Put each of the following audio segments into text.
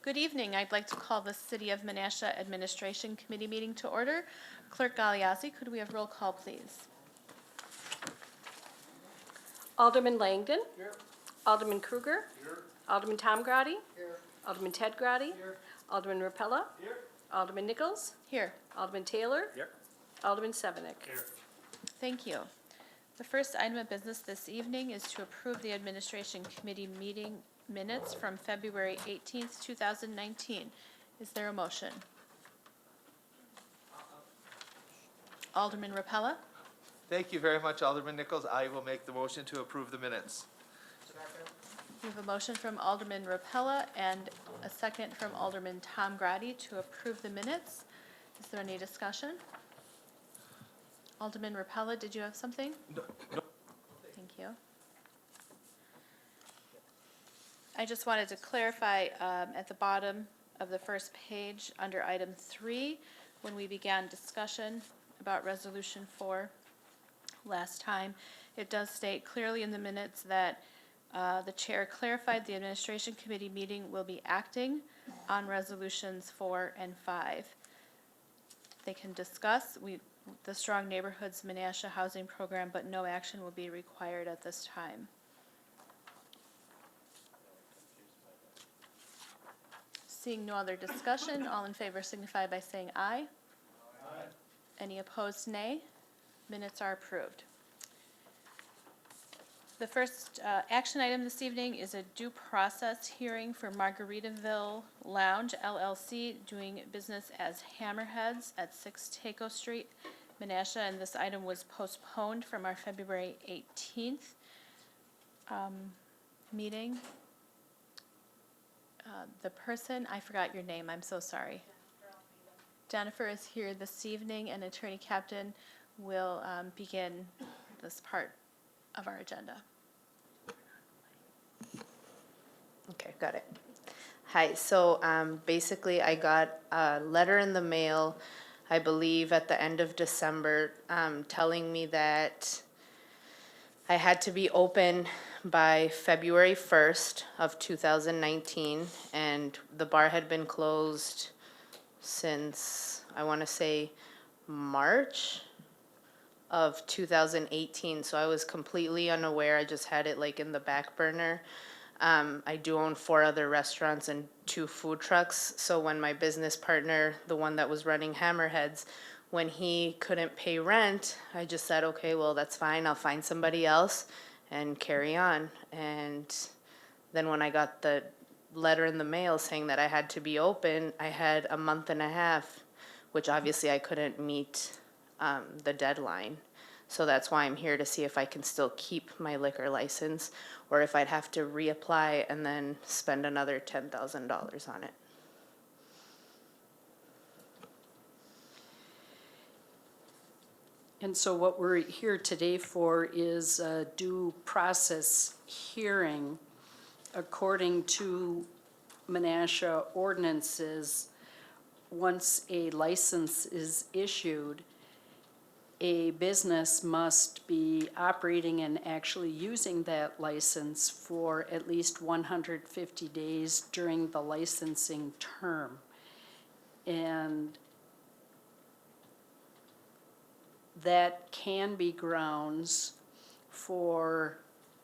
Good evening. I'd like to call the City of Menasha Administration Committee meeting to order. Clerk Galiazzi, could we have roll call, please? Alderman Langdon. Here. Alderman Kruger. Here. Alderman Tom Grady. Here. Alderman Ted Grady. Here. Alderman Rapella. Here. Alderman Nichols. Here. Alderman Taylor. Here. Alderman Severnick. Here. Thank you. The first item of business this evening is to approve the Administration Committee meeting minutes from February 18th, 2019. Is there a motion? Alderman Rapella? Thank you very much, Alderman Nichols. I will make the motion to approve the minutes. We have a motion from Alderman Rapella and a second from Alderman Tom Grady to approve the minutes. Is there any discussion? Alderman Rapella, did you have something? No. Thank you. I just wanted to clarify at the bottom of the first page, under item 3, when we began discussion about Resolution 4 last time, it does state clearly in the minutes that the chair clarified the Administration Committee meeting will be acting on Resolutions 4 and 5. They can discuss the Strong Neighborhoods Menasha Housing Program, but no action will be required at this time. Seeing no other discussion, all in favor signify by saying aye. Aye. Any opposed, nay. Minutes are approved. The first action item this evening is a due process hearing for Margaritaville Lounge LLC, doing business as Hammerheads at 6 Taco Street, Menasha, and this item was postponed from our February 18th meeting. The person, I forgot your name, I'm so sorry. Jennifer is here this evening, and Attorney Captain will begin this part of our agenda. Okay, got it. Hi, so basically I got a letter in the mail, I believe at the end of December, telling me that I had to be open by February 1st of 2019, and the bar had been closed since, I want to say, March of 2018, so I was completely unaware. I just had it like in the back burner. I do own 4 other restaurants and 2 food trucks, so when my business partner, the one that was running Hammerheads, when he couldn't pay rent, I just said, okay, well, that's fine, I'll find somebody else and carry on. And then when I got the letter in the mail saying that I had to be open, I had a month and a half, which obviously I couldn't meet the deadline. So that's why I'm here, to see if I can still keep my liquor license, or if I'd have to reapply and then spend another $10,000 on it. And so what we're here today for is a due process hearing. According to Menasha ordinances, once a license is issued, a business must be operating and actually using that license for at least 150 days during the licensing term. And that can be grounds for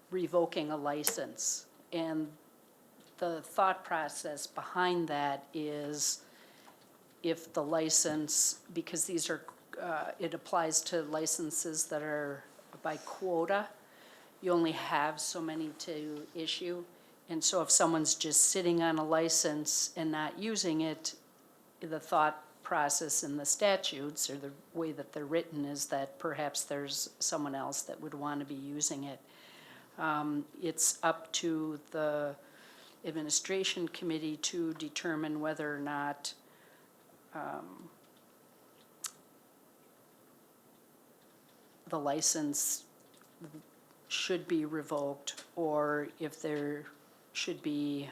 revoking a license. And the thought process behind that is, if the license, because these are it applies to licenses that are by quota. You only have so many to issue. And so if someone's just sitting on a license and not using it, the thought process in the statutes, or the way that they're written, is that perhaps there's someone else that would want to be using it. It's up to the administration committee to determine whether or not the license should be revoked, or if there should be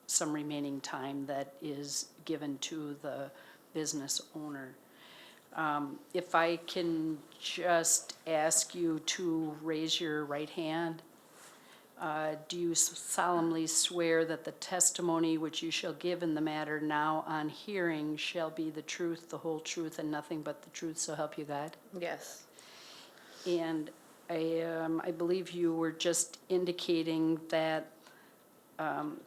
some remaining time that is given to the business owner. If I can just ask you to raise your right hand. Do you solemnly swear that the testimony which you shall give in the matter now on hearing shall be the truth, the whole truth, and nothing but the truth, so help you God? Yes. And I believe you were just indicating that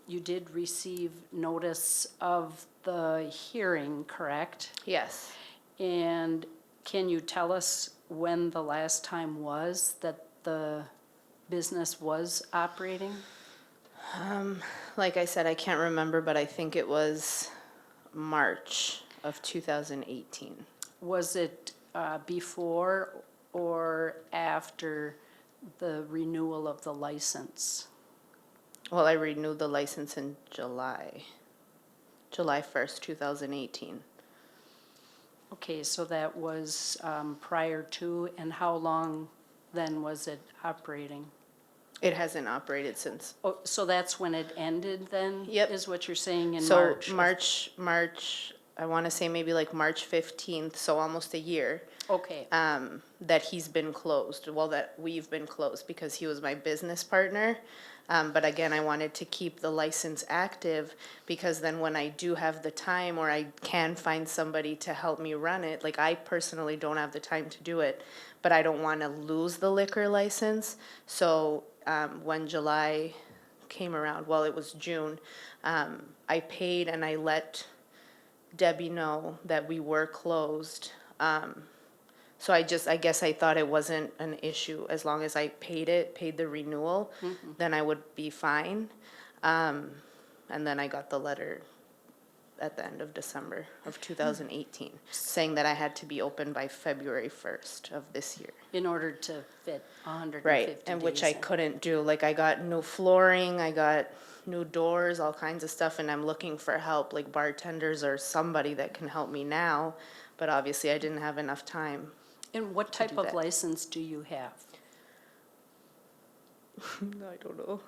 you did receive notice of the hearing, correct? Yes. And can you tell us when the last time was that the business was operating? Like I said, I can't remember, but I think it was March of 2018. Was it before or after the renewal of the license? Well, I renewed the license in July 1st, 2018. Okay, so that was prior to, and how long then was it operating? It hasn't operated since. Oh, so that's when it ended then? Yep. Is what you're saying in So March? March, I want to say maybe like March 15th, so almost a year, Okay, that he's been closed. Well, that we've been closed because he was my business partner. But again, I wanted to keep the license active because then when I do have the time or I can find somebody to help me run it, like I personally don't have the time to do it, but I don't want to lose the liquor license. So when July came around, well, it was June, I paid and I let Debbie know that we were closed. So I guess I thought it wasn't an issue. As long as I paid the renewal, then I would be fine. And then I got the letter at the end of December of 2018, saying that I had to be open by February 1st of this year. in order to fit 150 Right, and which I days in. couldn't do. Like I got new flooring, I got new doors, all kinds of stuff, and I'm looking for help, like bartenders or somebody that can help me now. But obviously I didn't have enough time. And what type do of that. license do you have? I don't know.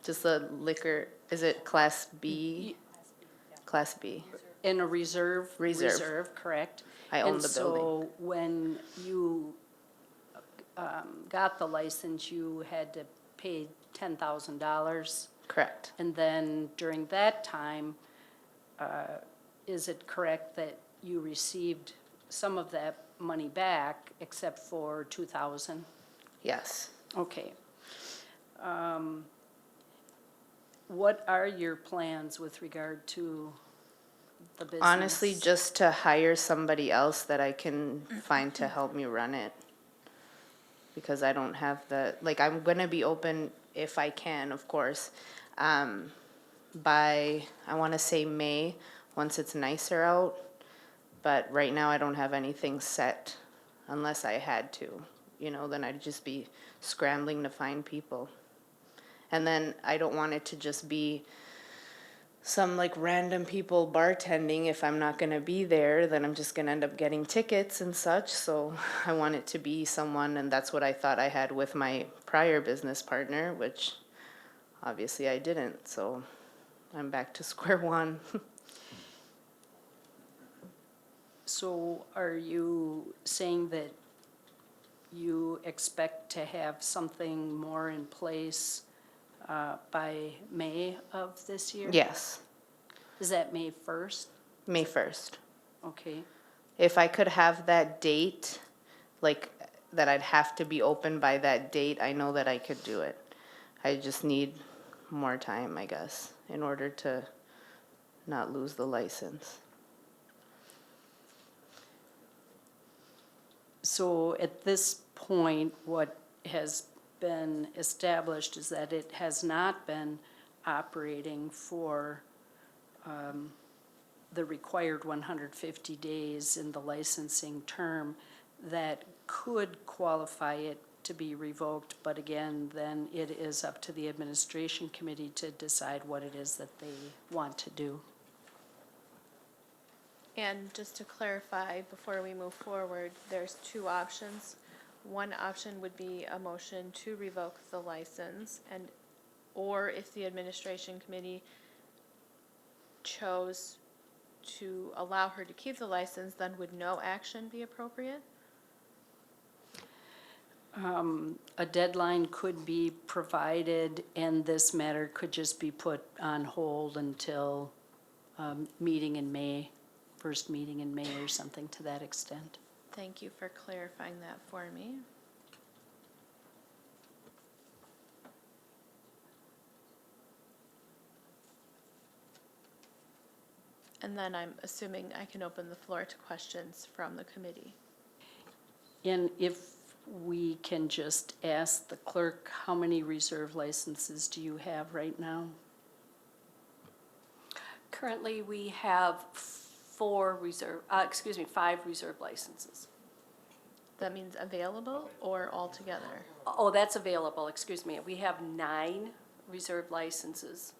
Just a liquor, is it Class B? Class B. In a reserve? Reserve. Correct. I own the building. And so when you got the license, you had to pay $10,000. Correct. And then during that time, is it correct that you received some of that money back except for 2,000? Yes. Okay. What are your plans with regard to the business? Honestly, just to hire somebody else that I can find to help me run it. Because I don't have like, I'm gonna be open if I can, of course, by, I wanna say May, once it's nicer out. But right now, I don't have anything set unless I had to, then I'd just be scrambling to find people. And then I don't want it to just be some like random people bartending. If I'm not gonna be there, then I'm just gonna end up getting tickets and such. So I want it to be someone, and that's what I thought I had with my prior business partner, which obviously I didn't. So I'm back to square one. So are you saying that you expect to have something more in place by May of this year? Yes, Is that May 1st? May 1st. Okay. If I could have that date, like that I'd have to be open by that date, I know that I could do it. I just need more time, I guess, in order to not lose the license. So at this point, what has been established is that it has not been operating for the required 150 days in the licensing term that could qualify it to be revoked, but again, then it is up to the administration committee to decide what it is that they want to do. And just to clarify, before we move forward, there's two options. One option would be a motion to revoke the license, or if the administration committee chose to allow her to keep the license, then would no action be appropriate? a deadline could be provided and this matter could just be put on hold until meeting in May, first meeting in May or something to that extent. Thank you for clarifying that for me. And then I'm assuming I can open the floor to questions from the committee. And if we can just ask the clerk, how many reserve licenses do you have right now? Currently, we have 5 reserve licenses. That means available or altogether? Oh, that's available, excuse me. We have 9 reserve licenses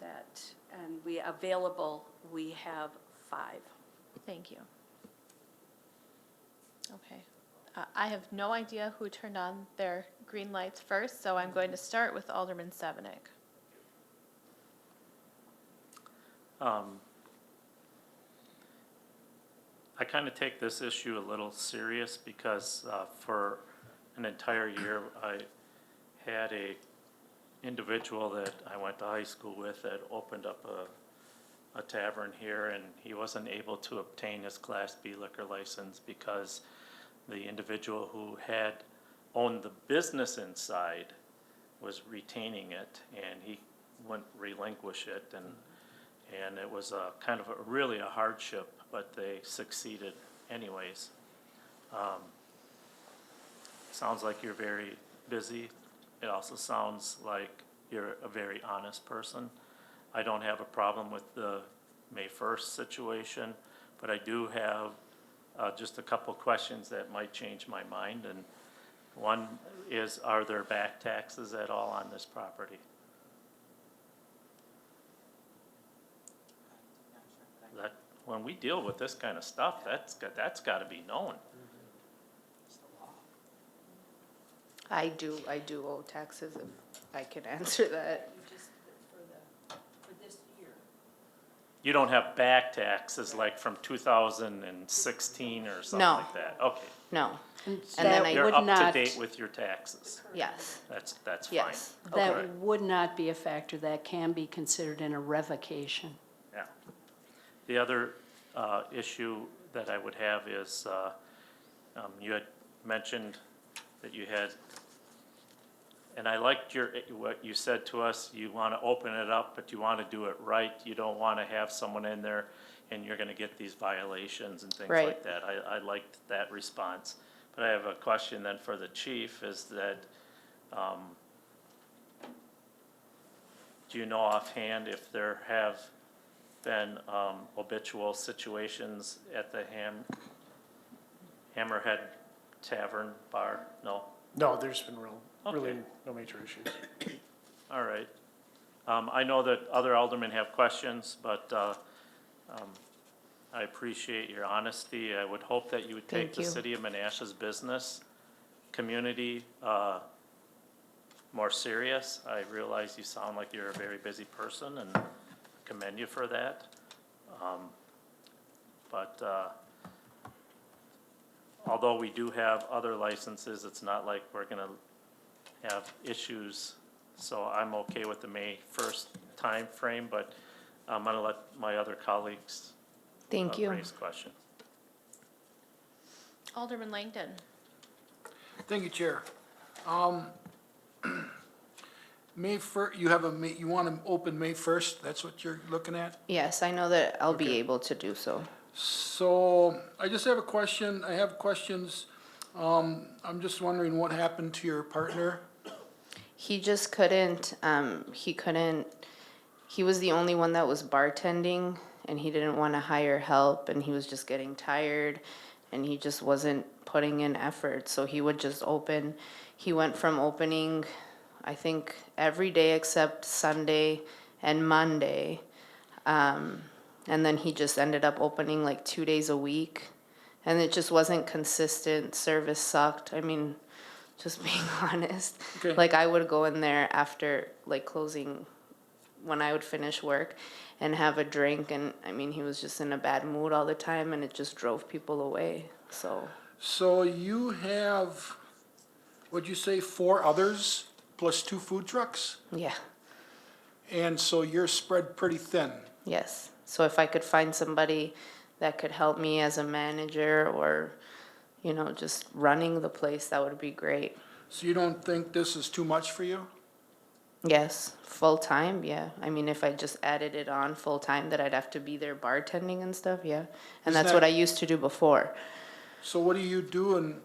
that, and we have 5. Thank you. Okay. I have no idea who turned on their green lights first, so I'm going to start with Alderman Severnick. I kind of take this issue a little serious because for an entire year, I had a individual that I went to high school with that opened up a tavern here, and he wasn't able to obtain his Class B liquor license because the individual who had owned the business inside was retaining it, and he wouldn't relinquish it, and it was a kind of really a hardship, but they succeeded anyways. Sounds like you're very busy. It also sounds like you're a very honest person. I don't have a problem with the May 1st situation, but I do have just a couple questions that might change my mind. And one is, are there back taxes at all on this property? That, when we deal with this kind of stuff, that's got to be known. I do owe taxes, if I can answer that. You don't have back taxes like from 2016 or something No. like that? Okay. No, And And then that I- You're would up not, to date with your taxes. yes, That's fine. yes. that Okay. would not be a factor. That can be considered in a revocation. Yeah. The other issue that I would have is, you had mentioned that you had, and I liked what you said to us, you want to open it up, but you want to do it right. You don't want to have someone in there and you're going to get these violations and things Right. like that. I liked that response. But I have a question then for the chief, is that, do you know offhand if there have been habitual situations at the Hammerhead Tavern Bar? No? No, there's been really Okay. no major issues. All right. I know that other aldermen have questions, but I appreciate your honesty. I would hope that you would take Thank the you. city of Menasha's business community more serious. I realize you sound like you're a very busy person and commend you for that. But although we do have other licenses, it's not like we're gonna have issues. So I'm okay with the May 1st time frame, but I'm gonna let my other colleagues Thank you. raise questions. Alderman Langdon. Thank you, Chair. May 1st, you want to open May 1st? That's what you're looking at? Yes, I know that I'll be Okay. able to do so. So I just have a question. I have questions. I'm just wondering what happened to your partner? He just couldn't, he was the only one that was bartending and he didn't want to hire help and he was just getting tired and he just wasn't putting in effort. So he would just open. He went from opening, I think, every day except Sunday and Monday. And then he just ended up opening like 2 days a week. And it just wasn't consistent. Service sucked. I mean, just being honest. Okay. Like I would go in there after like closing, when I would finish work and have a drink. And I mean, he was just in a bad mood all the time and it just drove people away. So, So you have Would you say 4 others plus 2 food trucks? Yeah, And so you're spread pretty thin. yes. So if I could find somebody that could help me as a manager or, you know, just running the place, that would be great. So you don't think this is too much for you? Yes, full-time, yeah. I mean, if I just added it on full-time, that I'd have to be there bartending and stuff, yeah. And Isn't that's what that- I used to do before. So what do you do and,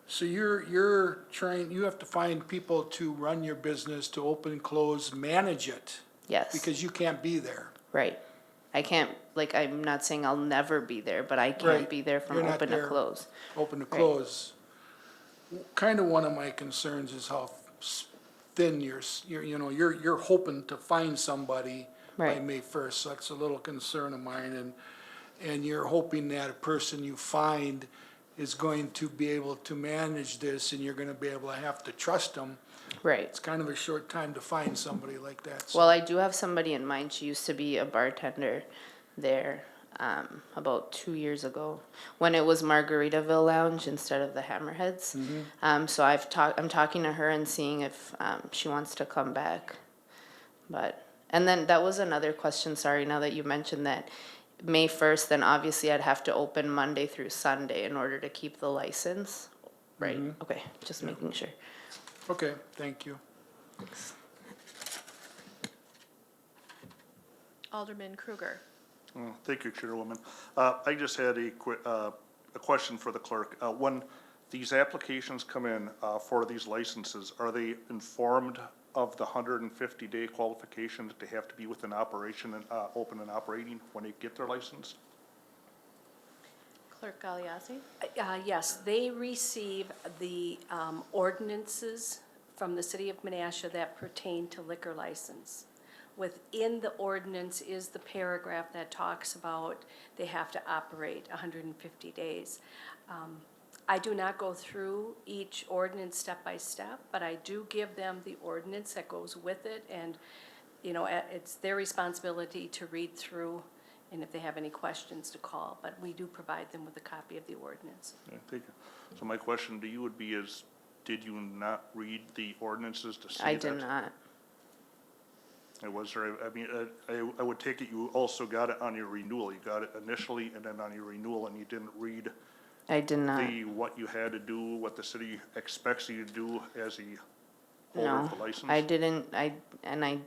so you're trying, you have to find people to run your business, to open, close, manage it, Yes, because you can't be there. right. I can't, like, I'm not saying I'll never be there, but I can't Right. be there from You're not open to there. close. Open to Right. close. Kind of one of my concerns is how thin you're hoping to find somebody by Right. May 1st. So that's a little concern of mine, and you're hoping that a person you find is going to be able to manage this, and you're gonna be able to have to trust them. Right. It's kind of a short time to find somebody like that. So Well, I do have somebody in mind. She used to be a bartender there, about 2 years ago, when it was Margaritaville Lounge instead of the Hammerheads. So I'm talking to her and seeing if, she wants to come back. But, and then that was another question, sorry, now that you mentioned that, May 1st, then obviously I'd have to open Monday through Sunday in order to keep the license, right? Okay, just making sure. Okay, thank you. Alderman Kruger. Thank you, Chairwoman. I just had a question for the clerk. When these applications come in for these licenses, are they informed of the 150-day qualification that they have to be within operation and open and operating when they get their license? Clerk Galiazzi. Yes, they receive the ordinances from the city of Menasha that pertain to liquor license. Within the ordinance is the paragraph that talks about they have to operate 150 days. I do not go through each ordinance step by step, but I do give them the ordinance that goes with it, and, you know, it's their responsibility to read through, and if they have any questions, to call, but we do provide them with a copy of the ordinance. Okay, thank you. So my question to you would be is, did you not read the ordinances to see that? I did not. Was there, I mean, I would take it you also got it on your renewal. You got it initially and then on your renewal, and you didn't read I did not. what you had to do, what the city expects you to do as a holder No, of the license? I didn't, I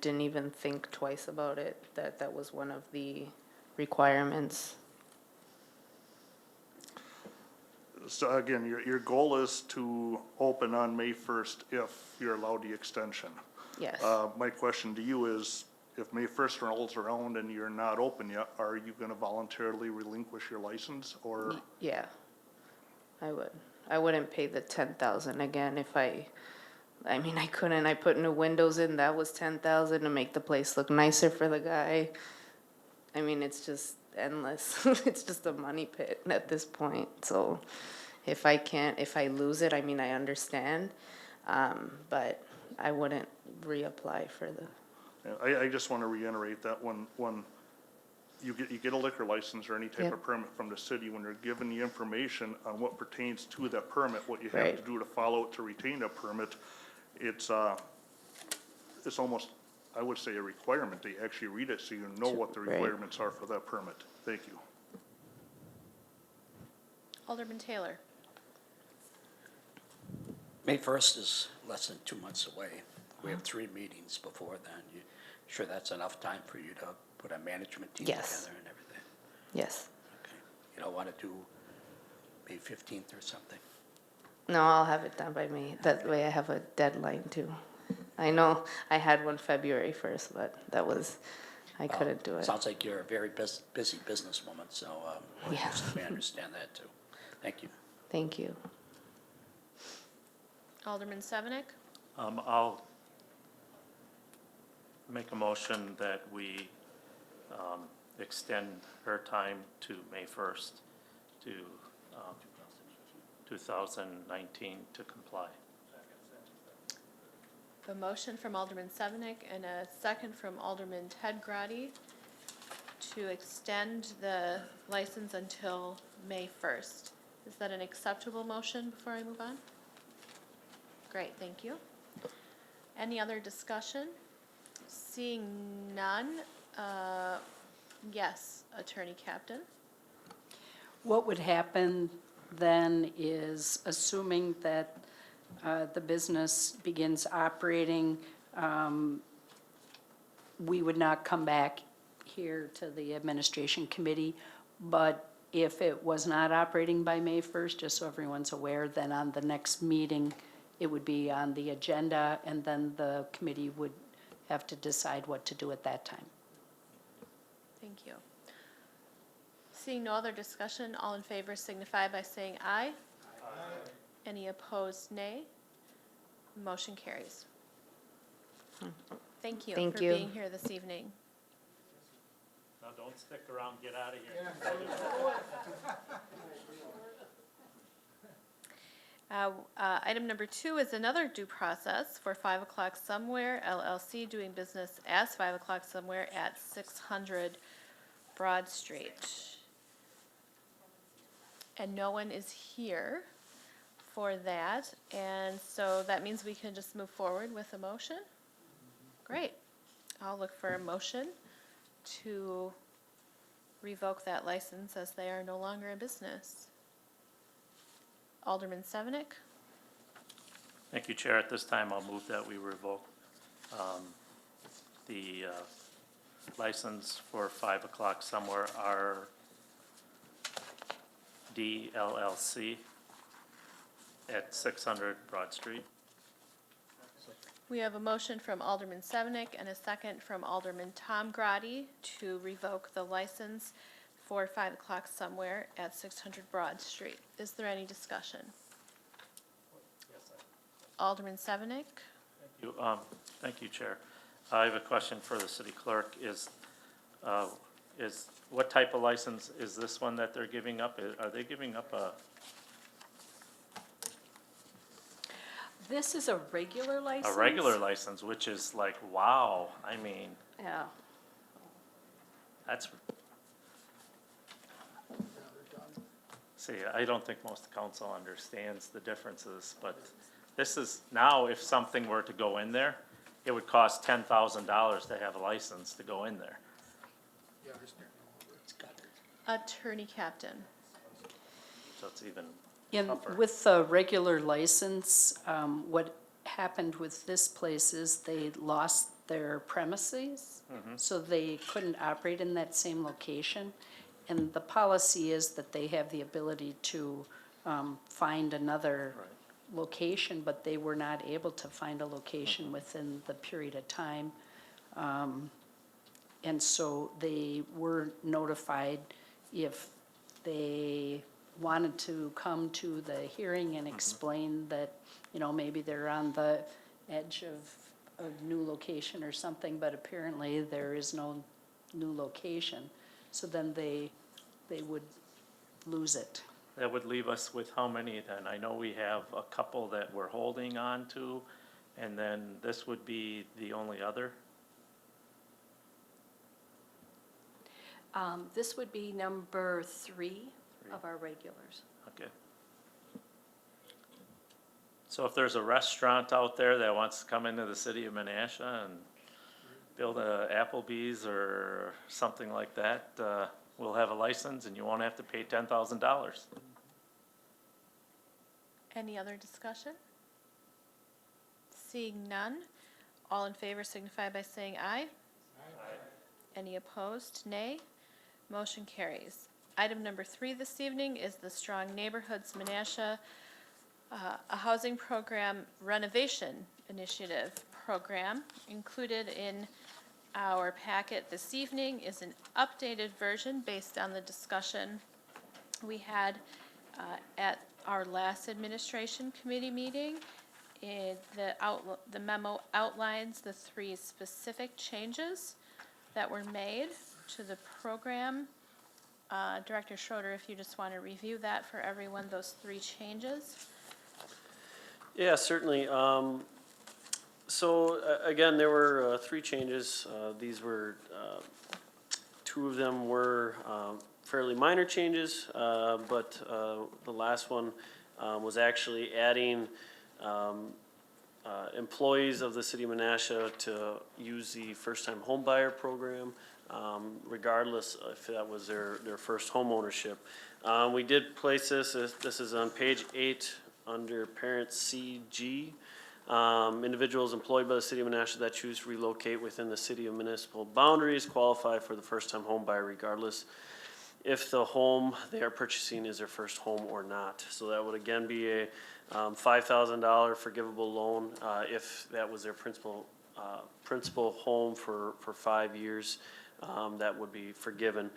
didn't even think twice about it, that was one of the requirements. So again, your goal is to open on May 1st if you're allowed the extension. Yes, My question to you is, if May 1st rolls around and you're not open yet, are you gonna voluntarily relinquish your license, or? yeah, I would. I wouldn't pay the 10,000 again if I mean, I couldn't, I put new windows in, that was 10,000 to make the place look nicer for the guy. I mean, it's just endless. It's just a money pit at this point, so if I lose it, I mean, I understand, but I wouldn't reapply for the, I just want to reiterate that when you get a liquor license or any type Yep. of permit from the city, when you're given the information on what pertains to that permit, what you have Right. to do to follow it to retain that permit, it's almost, I would say, a requirement that you actually read it so you know what the Right. requirements are for that permit. Thank you. Alderman Taylor. May 1st is less than 2 months away. We have 3 meetings before then. You sure that's enough time for you to put a management team Yes. together and everything? yes. Okay. You don't want to do May 15th or something? No, I'll have it done by May, that way I have a deadline too. I know I had one February 1st, but that was, I couldn't do it. Sounds like you're a very busy businesswoman, so Yeah. we understand that too. Thank you. Thank you. Alderman Sevenick. I'll make a motion that we, extend her time to May 1st to, 2019 to comply. A motion from Alderman Sevenick and a second from Alderman Ted Grady to extend the license until May 1st. Is that an acceptable motion before I move on? Great, thank you. Any other discussion? Seeing none, yes, Attorney Captain? What would happen then is, assuming that the business begins operating, we would not come back here to the administration committee, but if it was not operating by May 1st, just so everyone's aware, then on the next meeting, it would be on the agenda, and then the committee would have to decide what to do at that time. Thank you. Seeing no other discussion, all in favor signify by saying aye. Aye. Any opposed, nay. Motion carries. Thank you Thank for you. being here this evening. Now, don't stick around, get out of here. Item number 2 is another due process for 5 O'Clock Somewhere LLC doing business as 5 O'Clock Somewhere at 600 Broad Street. And no one is here for that, and so that means we can just move forward with a motion? Great. I'll look for a motion to revoke that license as they are no longer in business. Alderman Sevenick? Thank you, Chair. At this time, I'll move that we revoke the license for 5 O'Clock Somewhere RD LLC at 600 Broad Street. We have a motion from Alderman Sevenick and a second from Alderman Tom Grady to revoke the license for 5 O'Clock Somewhere at 600 Broad Street. Is there any discussion? Alderman Sevenick? Thank you, Chair. I have a question for the city clerk. Is what type of license is this one that they're giving up? Are they giving up a? This is a regular license? A regular license, which is like, wow, I mean, Yeah. that's. See, I don't think most council understands the differences, but this is, now if something were to go in there, it would cost $10,000 to have a license to go in there. Attorney Captain? So it's even In, tougher. with the regular license, what happened with this place is they lost their premises, so they couldn't operate in that same location. And the policy is that they have the ability to find another location, but they were not able to find a location within the period of time. And so they were notified if they wanted to come to the hearing and explain that, you know, maybe they're on the edge of a new location or something, but apparently there is no new location. So then they would lose it. That would leave us with how many then? I know we have a couple that we're holding on to, and then this would be the only other? This would be number 3 of our regulars. Okay. So if there's a restaurant out there that wants to come into the city of Menasha and build a Applebee's or something like that, we'll have a license and you won't have to pay $10,000. Any other discussion? Seeing none, all in favor signify by saying aye. Aye. Any opposed, nay. Motion carries. Item number 3 this evening is the Strong Neighborhoods Menasha, a housing program renovation initiative program. Included in our packet this evening is an updated version based on the discussion we had at our last administration committee meeting. The memo outlines the 3 specific changes that were made to the program. Director Schroeder, if you just want to review that for everyone, those 3 changes. Yeah, certainly. Again, there were 3 changes. These were, 2 of them were fairly minor changes, but the last one was actually adding employees of the city of Menasha to use the first-time homebuyer program, regardless if that was their first home ownership. We did place this is on page 8 under parent CG. Individuals employed by the city of Menasha that choose to relocate within the city of municipal boundaries qualify for the first-time home buyer regardless if the home they are purchasing is their first home or not. So that would again be a $5,000 forgivable loan if that was their principal home for 5 years. That would be forgiven.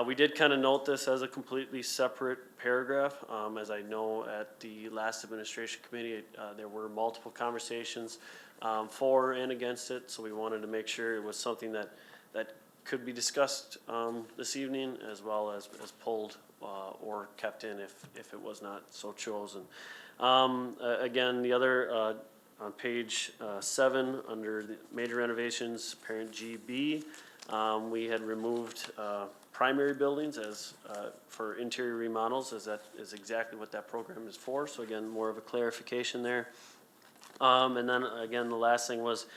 We did kind of note this as a completely separate paragraph. As I know at the last administration committee, there were multiple conversations for and against it. So we wanted to make sure it was something that could be discussed this evening as well as pulled or kept in if it was not so chosen. Again, the other on page 7 under the major renovations, parent GB, we had removed primary buildings as for interior remodels, as that is exactly what that program is for. So again, more of a clarification there. And then again, the last thing was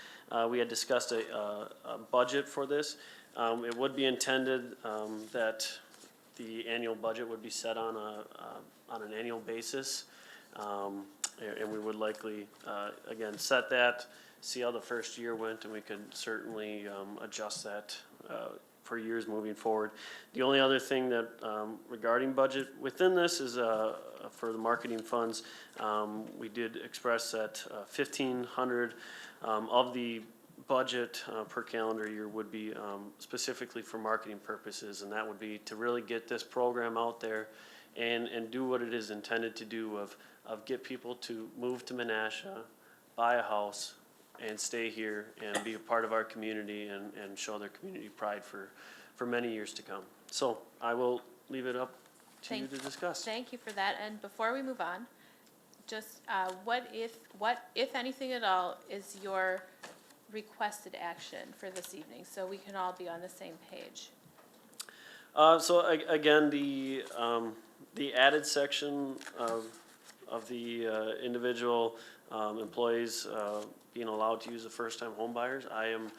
we had discussed a budget for this. It would be intended that the annual budget would be set on an annual basis. And we would likely, again, set that, see how the first year went, and we could certainly adjust that for years moving forward. The only other thing that regarding budget within this is for the marketing funds, we did express that 1,500 of the budget per calendar year would be specifically for marketing purposes, and that would be to really get this program out there and do what it is intended to do of get people to move to Menasha, buy a house, and stay here and be a part of our community and show their community pride for many years to come. So I will leave it up to you to discuss. Thank you for that. And before we move on, just what if anything at all is your requested action for this evening, so we can all be on the same page? Again, the added section of the individual employees being allowed to use the first-time home buyers, I am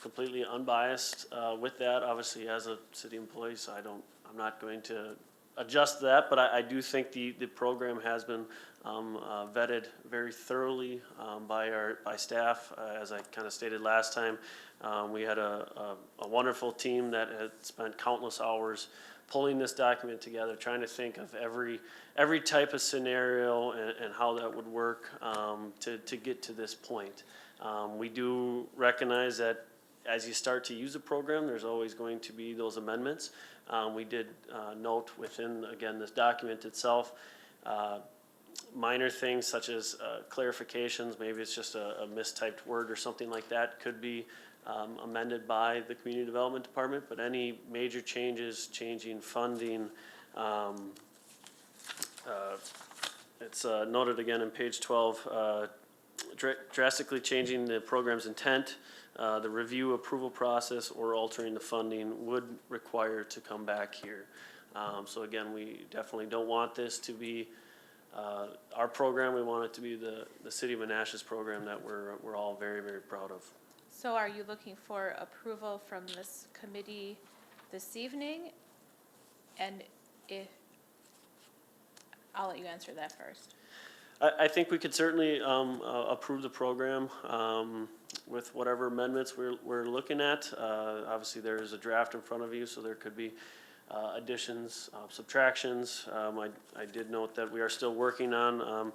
completely unbiased with that. Obviously, as a city employee, so I'm not going to adjust that, but I do think the program has been vetted very thoroughly by staff. As I kind of stated last time, we had a wonderful team that had spent countless hours pulling this document together, trying to think of every type of scenario and how that would work to get to this point. We do recognize that as you start to use a program, there's always going to be those amendments. We did note within, again, this document itself, minor things such as clarifications, maybe it's just a mistyped word or something like that, could be amended by the Community Development Department, but any major changes, changing funding, it's noted again in page 12, drastically changing the program's intent, the review approval process, or altering the funding would require to come back here. So again, we definitely don't want this to be our program. We want it to be the City of Menasha's program that we're all very, very proud of. So are you looking for approval from this committee this evening? And I'll let you answer that first. I think we could certainly approve the program with whatever amendments we're looking at. Obviously, there is a draft in front of you, so there could be additions, subtractions. I did note that we are still working on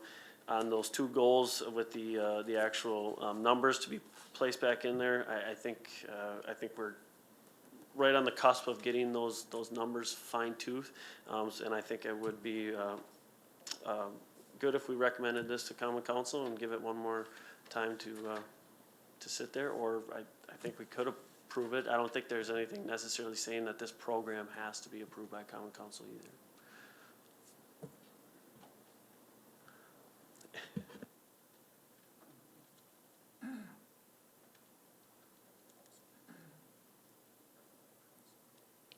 those two goals with the actual numbers to be placed back in there. I think we're right on the cusp of getting those numbers fine-toothed, and I think it would be good if we recommended this to common council and give it one more time to sit there, or I think we could approve it. I don't think there's anything necessarily saying that this program has to be approved by common council either.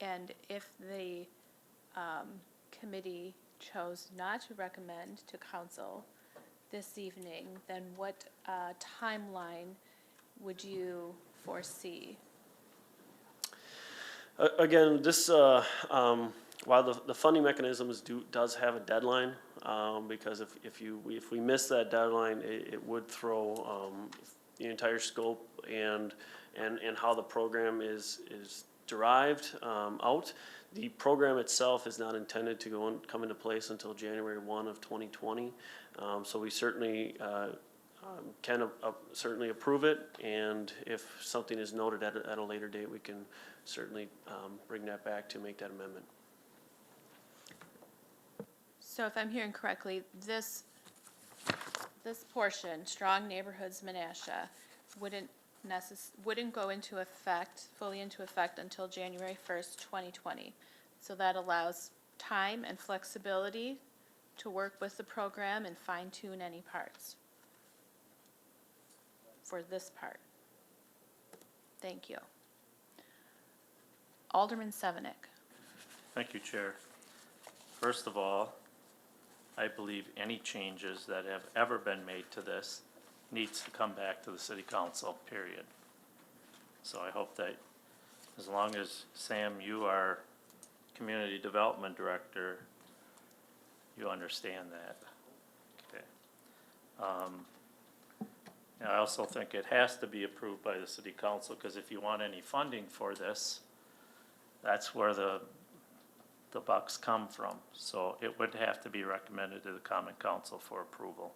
And if the committee chose not to recommend to council this evening, then what timeline would you foresee? Again, this, while the funding mechanisms does have a deadline, because if we miss that deadline, it would throw, the entire scope and how the program is derived, out. The program itself is not intended to come into place until January 1 of 2020. So we certainly, can certainly approve it, and if something is noted at a later date, we can certainly bring that back to make that amendment. So if I'm hearing correctly, this portion, Strong Neighborhoods Menasha, wouldn't go into effect, fully into effect until January 1st, 2020. So that allows time and flexibility to work with the program and fine tune any parts for this part. Thank you. Alderman Sevenick. Thank you, Chair. First of all, I believe any changes that have ever been made to this needs to come back to the city council, period. So I hope that as long as, Sam, you are community development director, you understand that. Okay. And I also think it has to be approved by the city council, because if you want any funding for this, that's where the bucks come from. So it would have to be recommended to the common council for approval.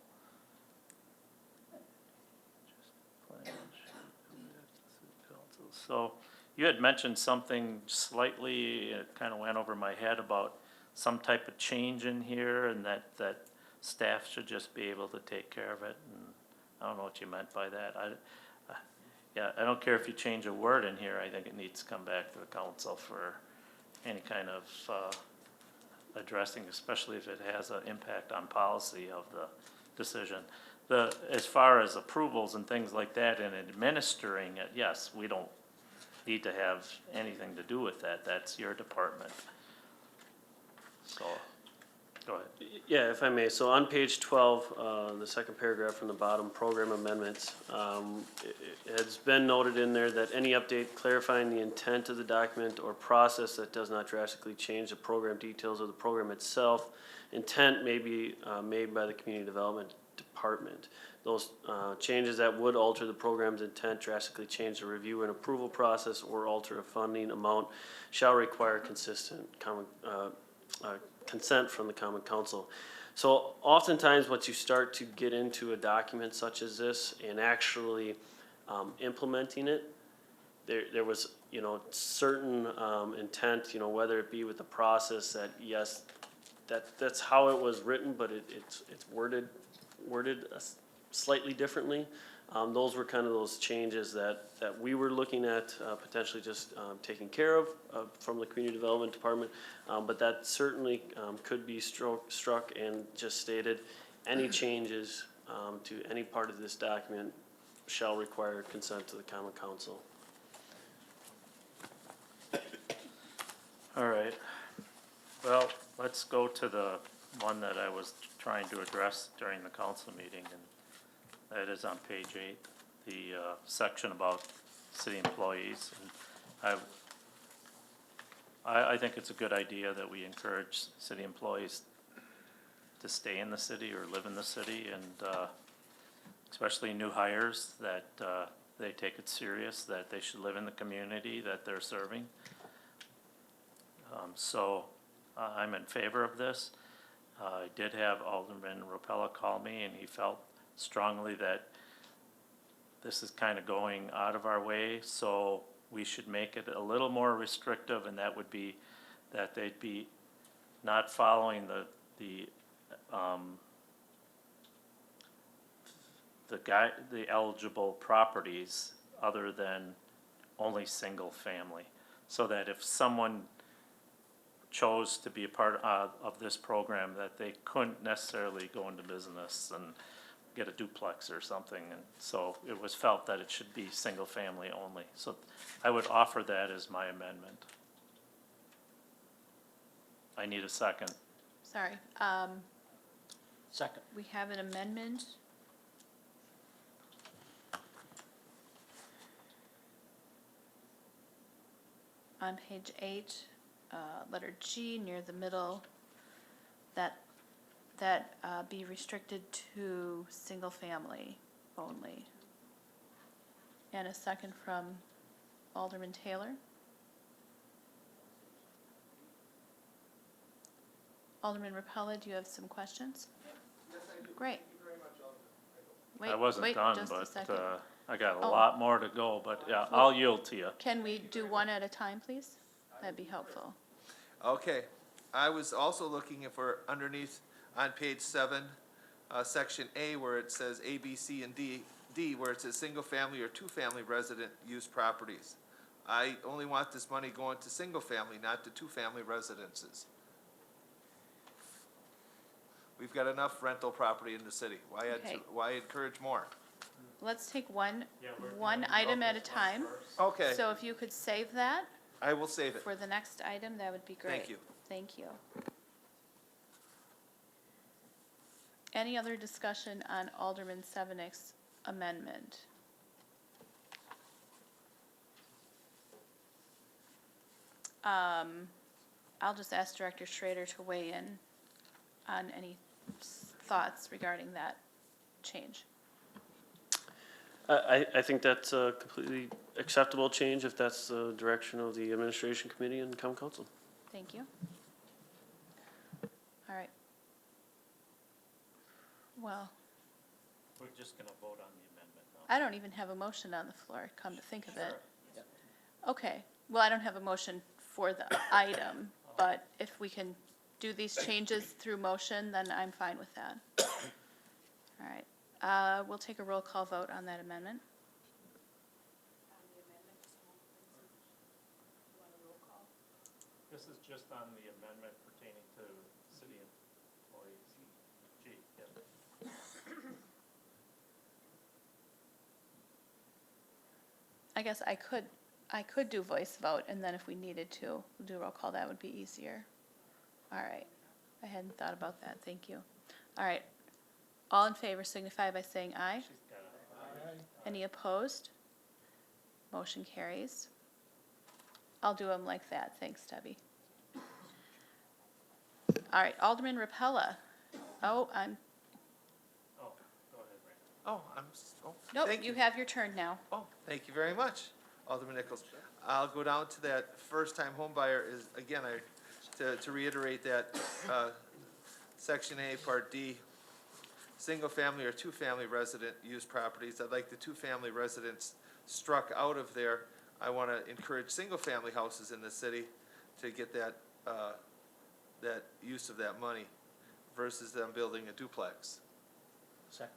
So you had mentioned something slightly, it kind of went over my head about some type of change in here, and that staff should just be able to take care of it. And I don't know what you meant by that. Yeah, I don't care if you change a word in here. I think it needs to come back to the council for any kind of addressing, especially if it has an impact on policy of the decision. As far as approvals and things like that and administering it, yes, we don't need to have anything to do with that. That's your department. So, go ahead. Yeah, if I may, so on page 12, the second paragraph from the bottom, program amendments, it has been noted in there that any update clarifying the intent of the document or process that does not drastically change the program details of the program itself, intent may be made by the community development department. Those changes that would alter the program's intent, drastically change the review and approval process, or alter a funding amount shall require consistent consent from the common council. So oftentimes once you start to get into a document such as this and actually implementing it, there was, certain intent, whether it be with the process that, yes, that's how it was written, but it's worded slightly differently. Those were kind of those changes that we were looking at potentially just taking care of from the community development department. But that certainly could be struck and just stated, any changes to any part of this document shall require consent to the common council. All right. Well, let's go to the one that I was trying to address during the council meeting, and that is on page 8, the section about city employees. And I think it's a good idea that we encourage city employees to stay in the city or live in the city, and especially new hires, that they take it serious, that they should live in the community that they're serving. So I'm in favor of this. I did have Alderman Ropella call me, and he felt strongly that this is kind of going out of our way, so we should make it a little more restrictive, and that would be that they'd be not following the eligible properties other than only single family, so that if someone chose to be a part of this program, that they couldn't necessarily go into business and get a duplex or something. And so it was felt that it should be single family only. So I would offer that as my amendment. I need a second. Sorry. Second. We have an amendment. On page 8, letter G, near the middle, that be restricted to single family only. And a second from Alderman Taylor. Alderman Repella, do you have some questions? Yes, I do. Great. Thank you very much, Alderman. Wait, I wasn't wait done, just a but, second. I got a Oh. lot more to go, but yeah, I'll yield to you. Can we do one at a time, please? That'd be helpful. Okay, I was also looking if we're underneath on page 7, section A, where it says A, B, C, and D, where it says single-family or two-family resident use properties. I only want this money going to single-family, not to two-family residences. We've got enough rental property in the city. Okay. Why encourage more? Let's take one item at a time. Okay, So if you could save that I will save it. for the next item, that would be great. Thank you. Thank you. Any other discussion on Alderman Sevenick's amendment? I'll just ask Director Schrader to weigh in on any thoughts regarding that change. I think that's a completely acceptable change if that's the direction of the administration committee and common council. Thank you. All right. Well, We're just gonna vote on the amendment now. I don't even have a motion on the floor, come to think of it. Okay, well, I don't have a motion for the item, but if we can do these changes through motion, then I'm fine with that. All right, we'll take a roll call vote on that amendment. This is just on the amendment pertaining to city employees. G, yep. I guess I could do voice vote, and then if we needed to, do roll call, that would be easier. All right, I hadn't thought about that, thank you. All right, all in favor signify by saying aye. Any opposed? Motion carries. I'll do them like that, thanks Debbie. All right, Alderman Repella. Oh, I'm, Oh, go ahead, Randy. Oh, nope, thank you have your turn now. Oh, thank you very much, Alderman Nichols. I'll go down to that first-time home buyer is, again, to reiterate that, Section A, Part D, single-family or two-family resident use properties. I'd like the two-family residents struck out of there. I want to encourage single-family houses in the city to get that, that use of that money versus them building a duplex. Second.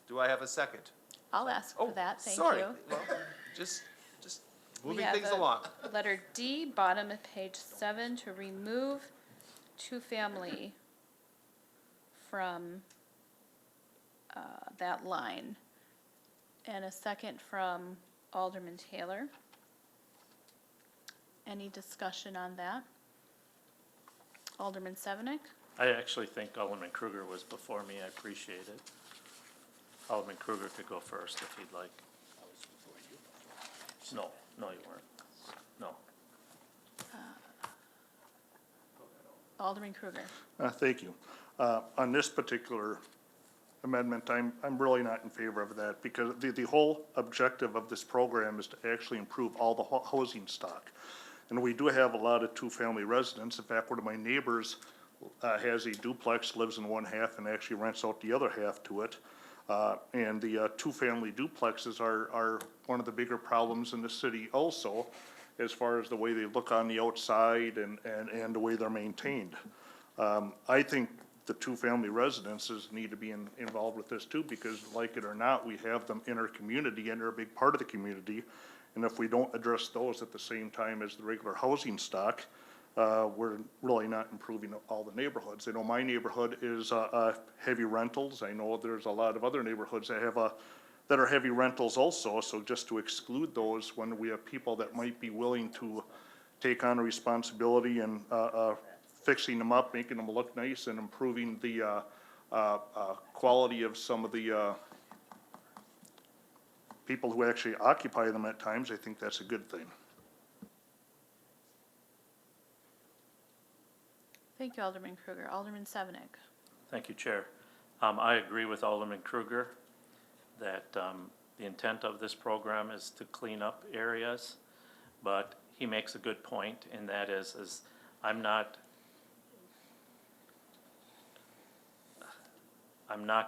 Do I have a second? I'll ask for Oh, that, thank you. sorry. Well, just We moving have things a along. Letter D, bottom of page 7, to remove two-family from that line. And a second from Alderman Taylor. Any discussion on that? Alderman Sevenick? I actually think Alderman Kruger was before me. I appreciate it. Alderman Kruger could go first if he'd like. I was before you. No, you weren't. No. Alderman Kruger. Thank you. On this particular amendment, I'm really not in favor of that, because the whole objective of this program is to actually improve all the housing stock. And we do have a lot of two-family residents. In fact, one of my neighbors has a duplex, lives in one half, and actually rents out the other half to it. And the two-family duplexes are one of the bigger problems in the city also, as far as the way they look on the outside and the way they're maintained. I think the two-family residences need to be involved with this too, because like it or not, we have them in our community and they're a big part of the community. And if we don't address those at the same time as the regular housing stock, we're really not improving all the neighborhoods. I know my neighborhood is heavy rentals. I know there's a lot of other neighborhoods that have that are heavy rentals also. So just to exclude those when we have people that might be willing to take on a responsibility and fixing them up, making them look nice, and improving the quality of some of the, people who actually occupy them at times, I think that's a good thing. Thank you, Alderman Kruger. Alderman Sevenick. Thank you, Chair. I agree with Alderman Kruger that the intent of this program is to clean up areas, but he makes a good point, and that is I'm not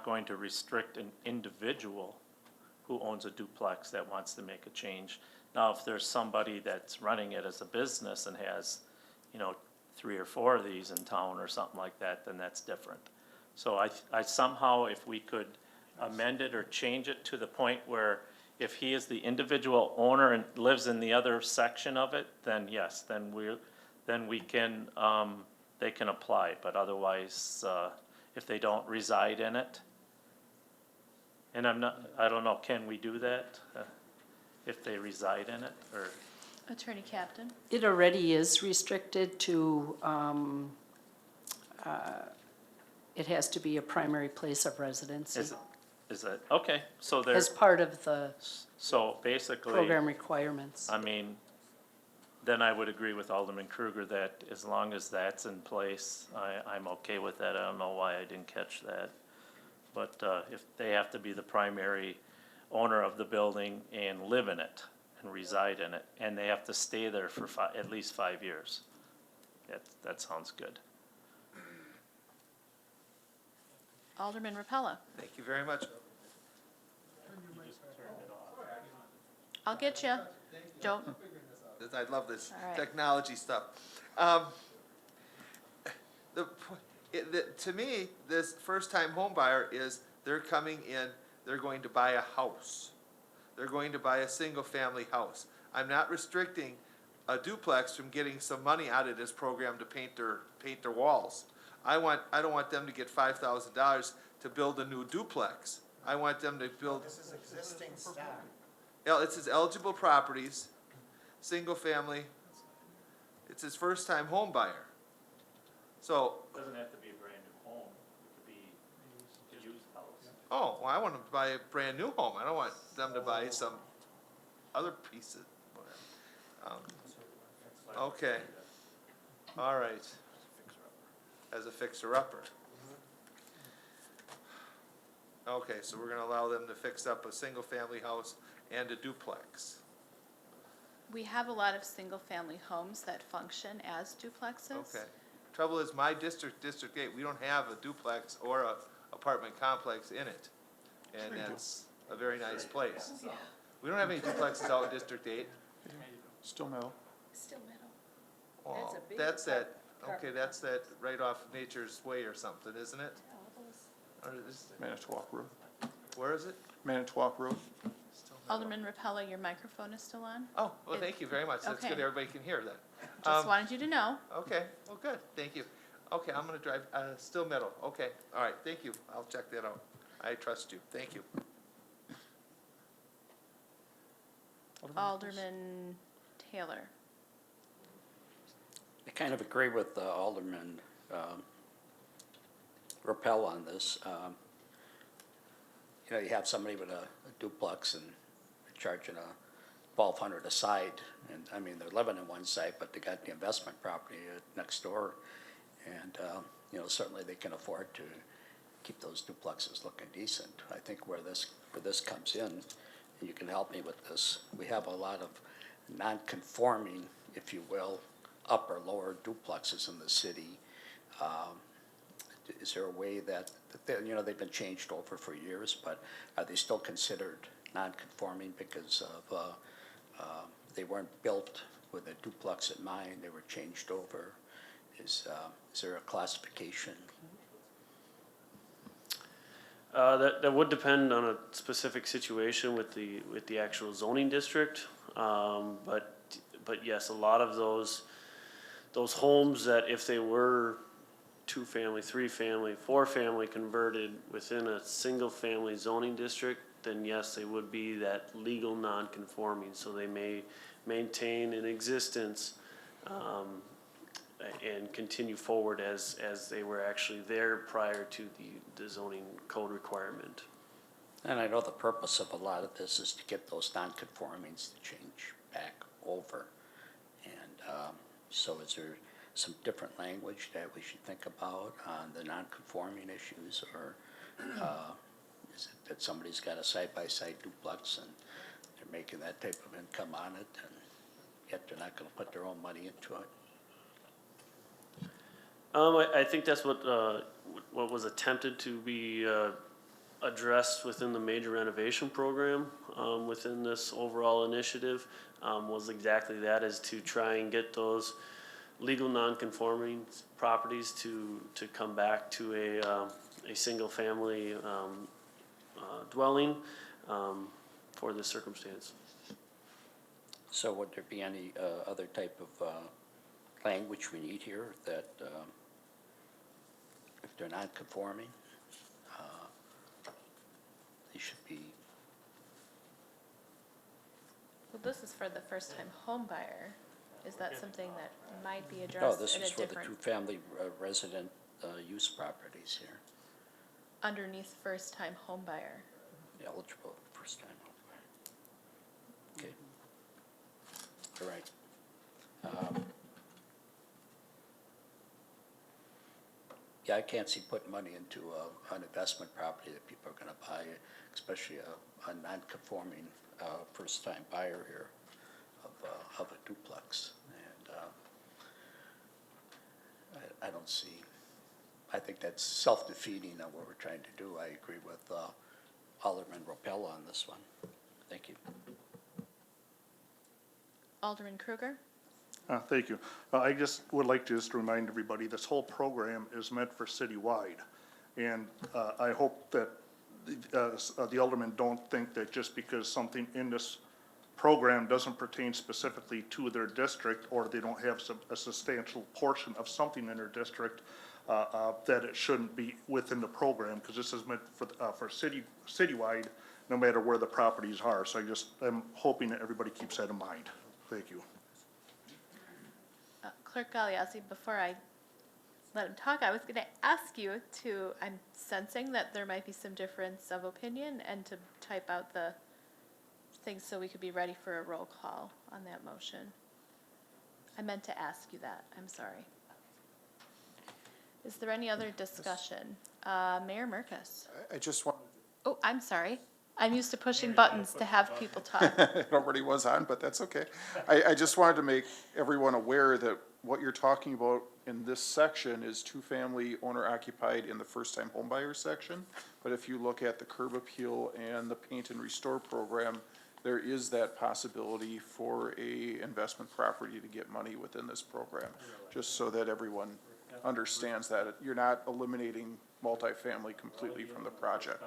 going to restrict an individual who owns a duplex that wants to make a change. Now, if there's somebody that's running it as a business and has, 3 or 4 of these in town or something like that, then that's different. So I somehow, if we could amend it or change it to the point where if he is the individual owner and lives in the other section of it, then yes, then we can, they can apply, but otherwise, if they don't reside in it, and I don't know, can we do that? If they reside in it, or? Attorney Captain. It already is restricted to, it has to be a primary place of residency Is it, okay, so as there's, part of the so basically, program requirements. I mean, then I would agree with Alderman Kruger that as long as that's in place, I'm okay with that. I don't know why I didn't catch that. But if they have to be the primary owner of the building and live in it and reside in it, and they have to stay there for at least 5 years, that sounds good. Alderman Rapella. Thank you very much. I'll get you. Joe. I love this All right. technology stuff. To me, this first-time home buyer is, they're coming in, they're going to buy a house. They're going to buy a single-family house. I'm not restricting a duplex from getting some money out of this program to paint their walls. I don't want them to get $5,000 to build a new duplex. I want them to build. This is existing stock. It says eligible properties, single-family. It's his first-time home buyer. So, Doesn't have to be a brand new home, it could be a used house. oh, well, I want them to buy a brand-new home. I don't want them to buy some other piece of whatever. Okay, all right. As a fixer-upper. Okay, so we're gonna allow them to fix up a single-family house and a duplex. We have a lot of single-family homes that function as duplexes. Okay. Trouble is, my district, District 8, we don't have a duplex or a apartment complex in it. And that's a very nice place. We don't have any duplexes out in District 8. Still no. Still middle. Oh, That's a big that's that, okay, apartment that's that right off Nature's Way or something, isn't it? Or is, Manitowoc Road. where is it? Manitowoc Road. Still not- Alderman Rapella, your microphone is still on. Oh, well, thank you very much. That's good, Okay. everybody can hear that. Just wanted you to know. Okay, well, good, thank you. Okay, I'm gonna drive, still middle, okay, all right, thank you, I'll check that out. I trust you, thank you. Alderman Taylor. I kind of agree with Alderman Rappel on this. You have somebody with a duplex and they're charging $1,200 a side, and I mean, they're living in one site, but they got the investment property next door, and certainly they can afford to keep those duplexes looking decent. I think where this comes in, and you can help me with this, we have a lot of non-conforming, if you will, upper, lower duplexes in the city. Is there a way that they've been changed over for years, but are they still considered non-conforming because of, they weren't built with a duplex in mind, they were changed over? Is there a classification? That would depend on a specific situation with the actual zoning district. But yes, a lot of those homes that if they were 2-family, 3-family, 4-family converted within a single-family zoning district, then yes, they would be that legal non-conforming. So they may maintain in existence and continue forward as they were actually there prior to the zoning code requirement. And I know the purpose of a lot of this is to get those non-conformings to change back over. And so is there some different language that we should think about on the non-conforming issues? Or is it that somebody's got a side-by-side duplex and they're making that type of income on it, and yet they're not gonna put their own money into it? I think that's what was attempted to be addressed within the major renovation program, within this overall initiative, was exactly that, is to try and get those legal non-conforming properties to come back to a single-family dwelling for this circumstance. So would there be any other type of language we need here that if they're not conforming, they should be, Well, this is for the first-time home buyer. Is that something that might be no, addressed this in is a for the different, two-family resident use properties here, underneath first-time home buyer? eligible first time home buyer. Okay. All right. Yeah, I can't see putting money into an investment property that people are gonna buy, especially a non-conforming first-time buyer here of a duplex. And I don't see, I think that's self-defeating on what we're trying to do. I agree with Alderman Ropella on this one. Thank you. Alderman Kruger? Thank you. I just would like to just remind everybody, this whole program is meant for citywide. And I hope that the aldermen don't think that just because something in this program doesn't pertain specifically to their district, or they don't have a substantial portion of something in their district, that it shouldn't be within the program, because this is meant for citywide, no matter where the properties are. So I'm hoping that everybody keeps that in mind. Thank you. Clerk Gagliazzi, before I let him talk, I was going to ask you to, I'm sensing that there might be some difference of opinion, and to type out the things so we could be ready for a roll call on that motion. I meant to ask you that. I'm sorry. Is there any other discussion? Mayor Merkus? I just want, Oh, I'm sorry. I'm used to pushing buttons to have people talk. nobody was on, but that's okay. I just wanted to make everyone aware that what you're talking about in this section is two-family owner-occupied in the first-time homebuyer section. But if you look at the curb appeal and the paint and restore program, there is that possibility for a investment property to get money within this program. Just so that everyone understands that. You're not eliminating multifamily completely from the project.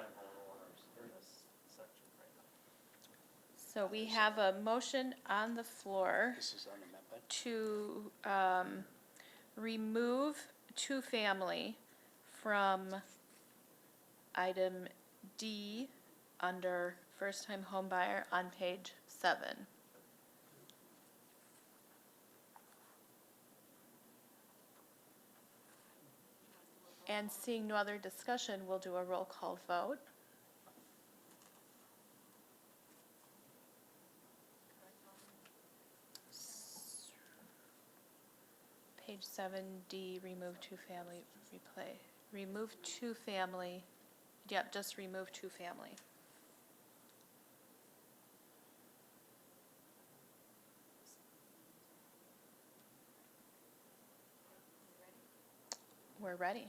So we have a motion on the floor This is an amendment. to remove two-family from item D under first-time home buyer on page 7. And seeing no other discussion, we'll do a roll call vote. Page 7D, remove two-family, replay. Remove two-family, yep, just remove two-family. We're ready.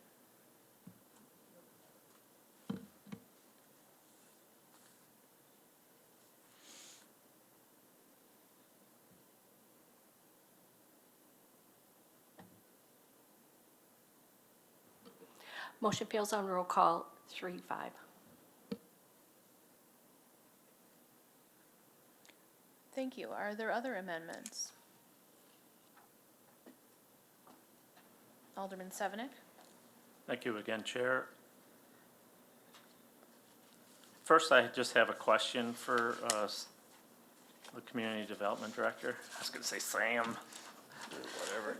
Motion fails on roll call, 3-5. Thank you. Are there other amendments? Alderman Sevenick? Thank you again, Chair. First, I just have a question for the Community Development Director. I was going to say Sam, whatever.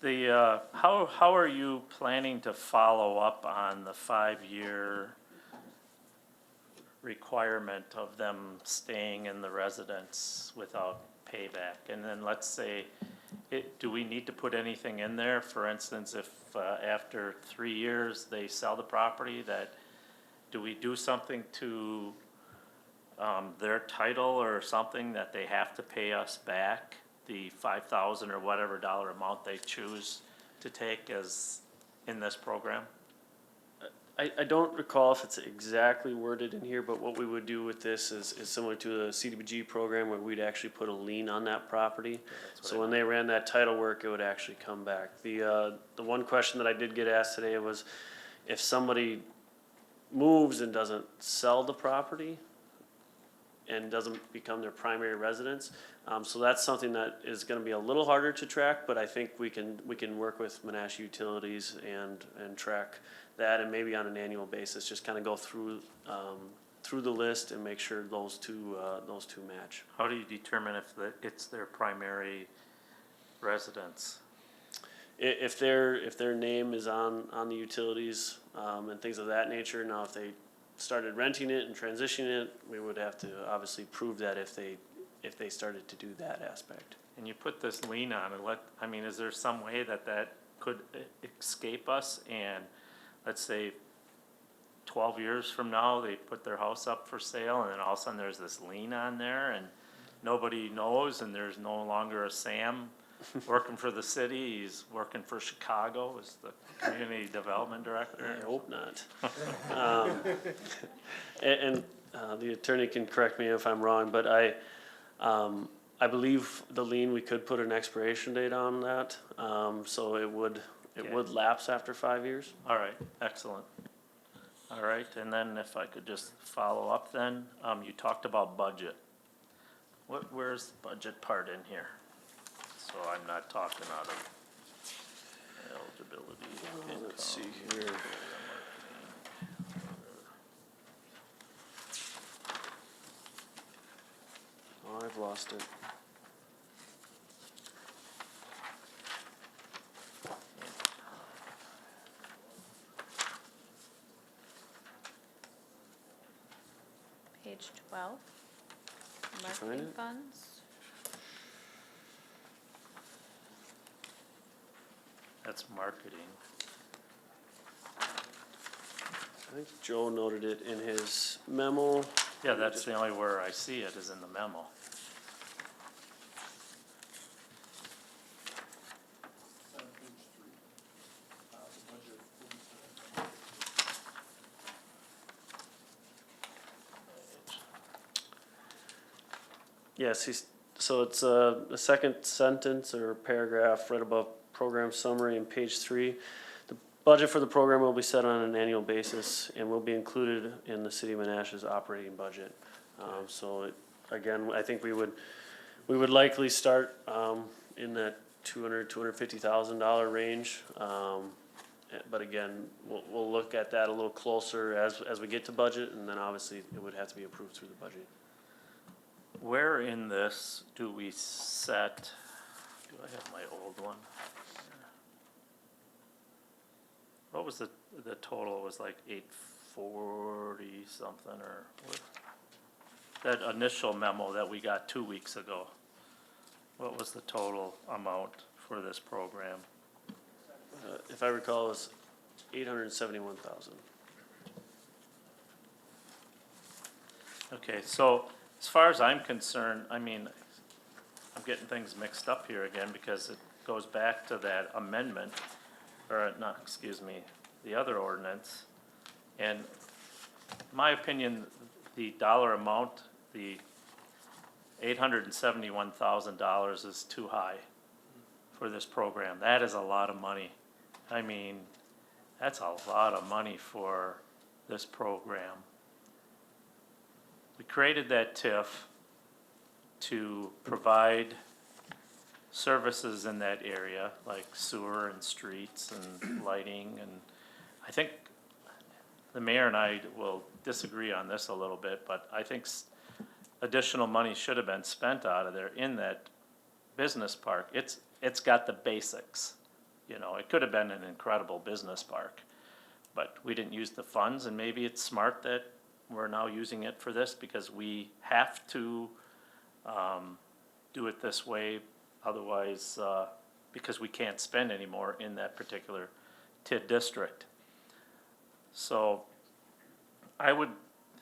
how are you planning to follow up on the 5-year requirement of them staying in the residence without payback? And then let's say, do we need to put anything in there? For instance, if after 3 years they sell the property, do we do something to their title or something that they have to pay us back the $5,000 or whatever dollar amount they choose to take as in this program? I don't recall if it's exactly worded in here, but what we would do with this is similar to the CDBG program where we'd actually put a lien on that property. So when they ran that title work, it would actually come back. The one question that I did get asked today was if somebody moves and doesn't sell the property and doesn't become their primary residence. So that's something that is gonna be a little harder to track, but I think we can work with Menasha Utilities and track that, and maybe on an annual basis, just kind of go through the list and make sure those two match. How do you determine if it's their primary residence? If their name is on the utilities, and things of that nature, now if they started renting it and transitioning it, we would have to obviously prove that if they started to do that aspect. And you put this lien on it, is there some way that could escape us? And let's say 12 years from now, they put their house up for sale and then all of a sudden there's this lien on there and nobody knows and there's no longer a Sam working for the city, he's working for Chicago as the community development director. I hope not. The attorney can correct me if I'm wrong, but I believe the lien, we could put an expiration date on that, so it would lapse after 5 years. All right, excellent. All right, and then if I could just follow up then, you talked about budget. Where's the budget part in here? So I'm not talking out of eligibility. Let's see here. Oh, I've lost it. Page 12, you find marketing it? funds. That's marketing. I think Joe noted it in his memo. Yeah, that's the only where I see it is in the memo. Yes, so it's the second sentence or paragraph right above program summary in page 3. The budget for the program will be set on an annual basis and will be included in the city of Menasha's operating budget. Again, I think we would likely start in that $250,000 range. But again, we'll look at that a little closer as we get to budget, and then obviously it would have to be approved through the budget. Where in this do we set, do I have my old one? What was the total? It was like 840 something or what? That initial memo that we got 2 weeks ago. What was the total amount for this program? If I recall, it was $871,000. Okay, so as far as I'm concerned, I'm getting things mixed up here again because it goes back to that amendment, or not, excuse me, the other ordinance. And in my opinion, the dollar amount, the $871,000 is too high for this program. That is a lot of money. That's a lot of money for this program. We created that TIF to provide services in that area, like sewer and streets and lighting, and I think the mayor and I will disagree on this a little bit, but I think additional money should have been spent out of there in that business park. It's got the basics. You know, it could have been an incredible business park, but we didn't use the funds, and maybe it's smart that we're now using it for this because we have to do it this way, otherwise, because we can't spend anymore in that particular TID district. So I would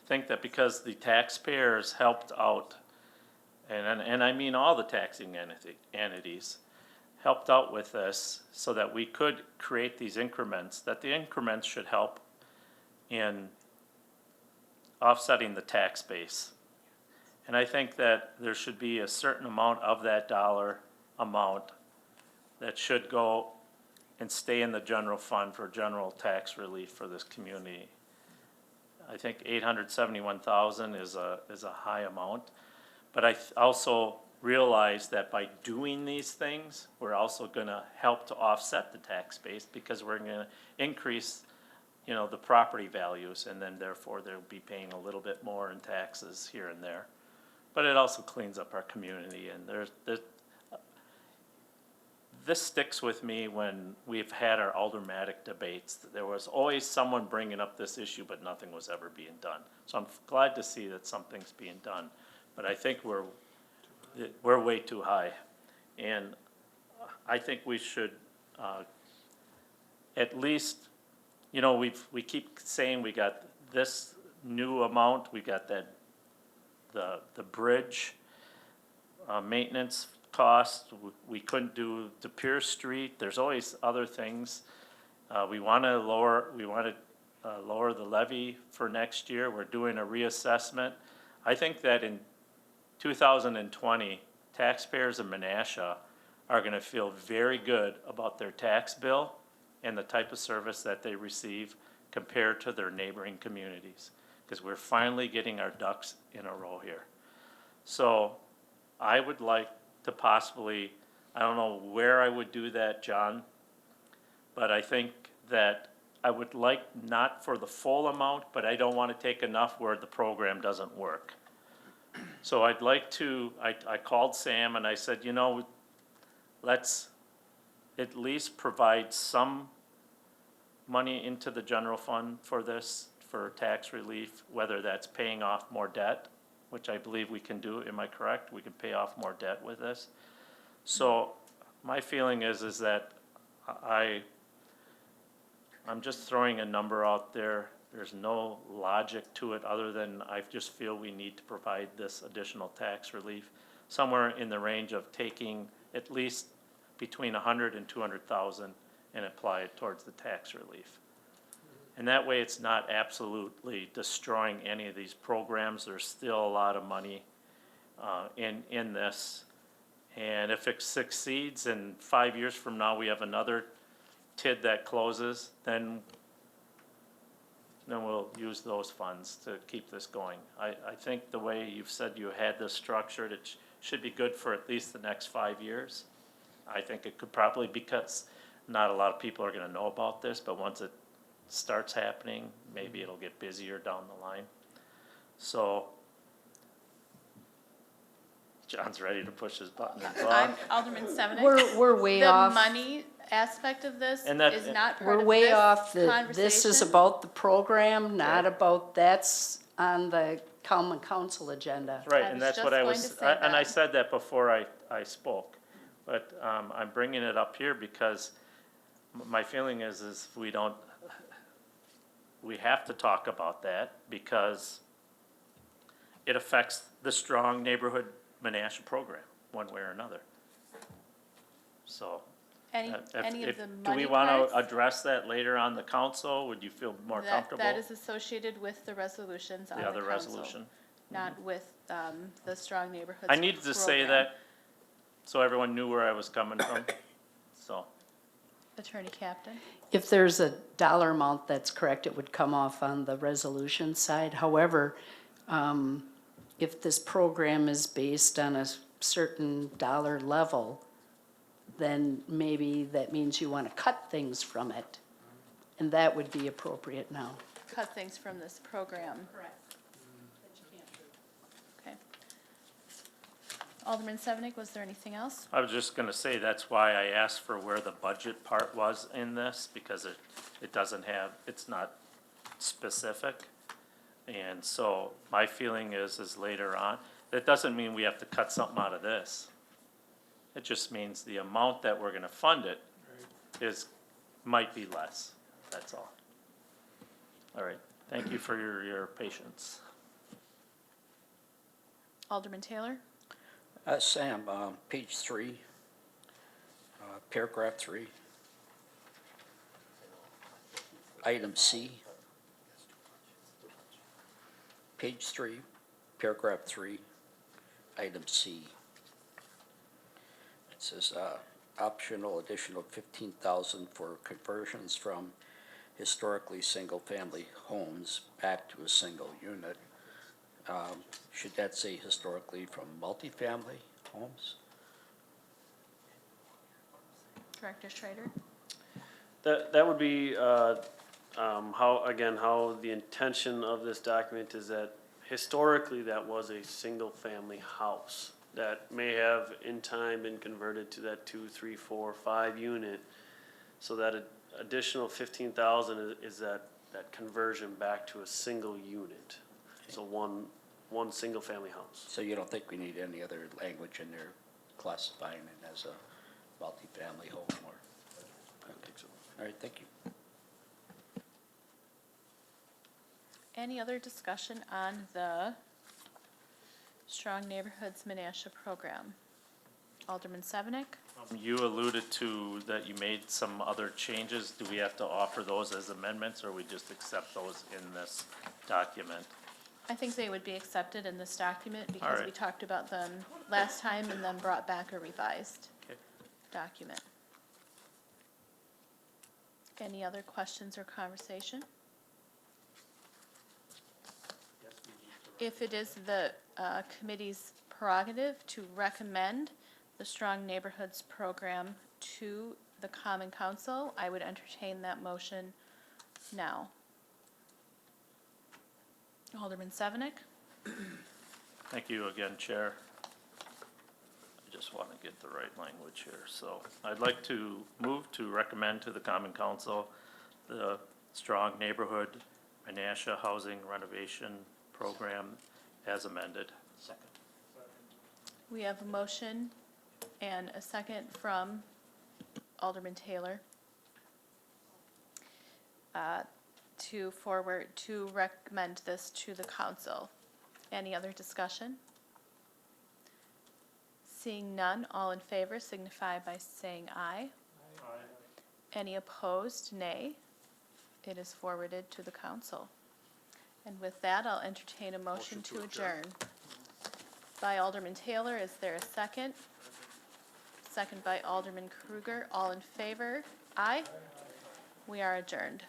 think that because the taxpayers helped out, and I mean all the taxing entities, helped out with this so that we could create these increments, that the increments should help in offsetting the tax base. And I think that there should be a certain amount of that dollar amount that should go and stay in the general fund for general tax relief for this community. I think 871,000 is a high amount, but I also realize that by doing these things, we're also gonna help to offset the tax base because we're gonna increase, you know, the property values, and then therefore they'll be paying a little bit more in taxes here and there. But it also cleans up our community, and this sticks with me when we've had our aldermanic debates. There was always someone bringing up this issue, but nothing was ever being done. So I'm glad to see that something's being done, but I think we're way too high. And I think we should, at least, you know, we keep saying we got this new amount, we got that, the bridge, maintenance cost, we couldn't do the Pierce Street, there's always other things. We wanna lower the levy for next year, we're doing a reassessment. I think that in 2020, taxpayers in Menasha are gonna feel very good about their tax bill and the type of service that they receive compared to their neighboring communities. Because we're finally getting our ducks in a row here. So I would like to possibly, I don't know where I would do that, John, but I think that I would like not for the full amount, but I don't wanna take enough where the program doesn't work. So I'd like to, I called Sam and I said, you know, let's at least provide some money into the general fund for this, for tax relief, whether that's paying off more debt, which I believe we can do, am I correct? We can pay off more debt with this. So my feeling is that I'm just throwing a number out there. There's no logic to it other than I just feel we need to provide this additional tax relief, somewhere in the range of taking at least between 100 and 200,000 and apply it towards the tax relief. And that way it's not absolutely destroying any of these programs. There's still a lot of money in this. And if it succeeds and 5 years from now we have another TID that closes, then we'll use those funds to keep this going. I think the way you've said you had this structured, it should be good for at least the next 5 years. I think it could probably, because not a lot of people are gonna know about this, but once it starts happening, maybe it'll get busier down the line. So John's ready to push his button and talk. I'm Alderman Severnick. We're way off. The money aspect of this And that- is not part We're of this way off, conversation. this is about the program, not Okay. about, that's on the common council agenda. Right, I and was that's just what I going was, to say and I that. said that before I spoke. But I'm bringing it up here because my feeling is we have to talk about that because it affects the strong neighborhood Menasha program, one way or another. So. Any of the Do we money want parts, to address that later on the council? Would you feel more comfortable? that is associated with the resolutions on The the other council, resolution? not with the Strong Neighborhoods I needed to say program. that so everyone knew where I was coming from, so. Attorney Captain? If there's a dollar amount that's correct, it would come off on the resolution side. However, if this program is based on a certain dollar level, then maybe that means you want to cut things from it. And that would be appropriate now. Cut things from this program. Correct. Okay. Alderman Sevenick, was there anything else? I was just gonna say, that's why I asked for where the budget part was in this, because it doesn't have, it's not specific. And so my feeling is later on, that doesn't mean we have to cut something out of this. It just means the amount that we're gonna fund it is, might be less, that's all. All right, thank you for your patience. Alderman Taylor? Sam, page 3, paragraph 3. Item C. Page 3, paragraph 3, item C. It says, optional additional 15,000 for conversions from historically single-family homes back to a single unit. Should that say historically from multifamily homes? Director Schrader? That would be, how the intention of this document is that historically that was a single-family house that may have in time been converted to that 2, 3, 4, 5 unit. So that additional 15,000 is that conversion back to a single unit. So one single-family house. So you don't think we need any other language in there classifying it as a multifamily home or? I don't think so. All right, thank you. Any other discussion on the Strong Neighborhoods Menasha program? Alderman Sevenick? You alluded to that you made some other changes. Do we have to offer those as amendments, or we just accept those in this document? I think they would be accepted in this document because Alright. we talked about them last time and then brought back a revised Okay. document. Any other questions or conversation? If it is the committee's prerogative to recommend the Strong Neighborhoods program to the Common Council, I would entertain that motion now. Alderman Sevenick? Thank you again, Chair. I just want to get the right language here. So I'd like to move to recommend to the Common Council the Strong Neighborhood Menasha Housing Renovation Program as amended. Second. We have a motion and a second from Alderman Taylor to recommend this to the council. Any other discussion? Seeing none, all in favor signify by saying aye. Aye. Any opposed, nay. It is forwarded to the council. And with that, I'll entertain a motion to adjourn. By Alderman Taylor, is there a second? Second by Alderman Kruger. All in favor? Aye. We are adjourned.